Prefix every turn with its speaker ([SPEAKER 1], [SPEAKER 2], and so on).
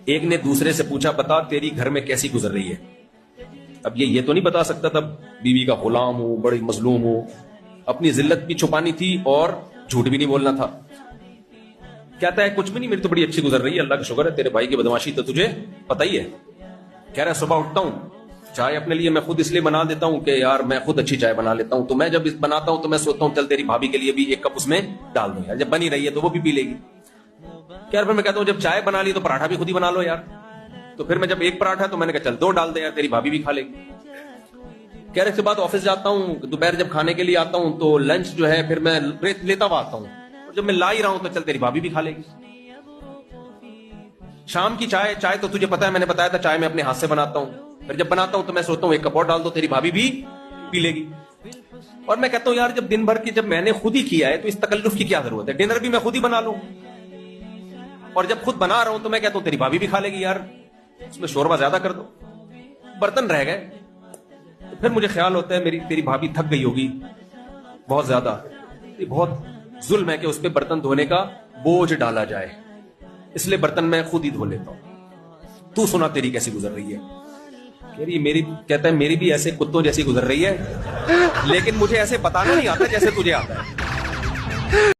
[SPEAKER 1] ایک نے دوسرے سے پوچھا بتا تیری گھر میں کیسی گزر رہی ہے. اب یہ تو نہیں بتا سکتا تب بیوی کا غلام ہوں, بڑی مظلوم ہوں, اپنی ذلت بھی چھپانی تھی اور جھوٹ بھی نہیں بولنا تھا. کہتا ہے کچھ بھی نہیں, میری تو بڑی اچھی گزر رہی ہے, اللہ کا شکر ہے. تیرے بھائی کی بدماشی تو تجھے پتہ ہی ہے. کہہ رہا ہے صبح اٹھتا ہوں, چائے اپنے لیے میں خود اس لیے بنا دیتا ہوں کہ یار میں خود اچھی چائے بنا لیتا ہوں, تو میں جب بناتا ہوں تو میں سوچتا ہوں چل تیری بھابھی کے لیے بھی ایک کپ اس میں ڈال دوں یار, جب بنی رہی ہے تو وہ بھی پی لے گی. یار پھر میں کہتا ہوں جب چائے بنا لی تو پراٹھا بھی خود ہی بنا لو یار, تو پھر میں جب ایک پراٹھا تو میں نے کہا چل 2 ڈال دے یار, تیری بھابھی بھی کھا لے گی. کہہ رہے اس کے بعد آفس جاتا ہوں, دوپہر جب کھانے کے لیے آتا ہوں تو لنچ جو ہے پھر میں لیتا ہوا آتا ہوں, اور جب میں لا ہی رہا ہوں تو چل تیری بھابھی بھی کھا لے گی. شام کی چائے تو تجھے پتا ہے, میں نے بتایا تھا چائے میں اپنے ہاتھ سے بناتا ہوں, پھر جب بناتا ہوں تو میں سوچتا ہوں 1 کپ اور ڈال دو, تیری بھابھی بھی پی لے گی. اور میں کہتا ہوں یار جب دن بھر کی جب میں نے خود ہی کیا ہے تو اس تکلف کی کیا ضرورت ہے, ڈنر بھی میں خود ہی بنا لوں, اور جب خود بنا رہا ہوں تو میں کہتا ہوں تیری بھابھی بھی کھا لے گی یار, اس میں شوربہ زیادہ کر دو. برتن رہ گئے تو پھر مجھے خیال ہوتا ہے تیری بھابھی تھک گئی ہوگی بہت زیادہ, یہ بہت ظلم ہے کہ اس پہ برتن دھونے کا بوجھ ڈالا جائے, اس لیے برتن میں خود ہی دھو لیتا ہوں. تو سنا تیری کیسی گزر رہی ہے. کہتا ہے میری بھی ایسے کتوں جیسی گزر رہی ہے, لیکن مجھے ایسے بتانا نہیں آتا جیسے تجھے آتا ہے.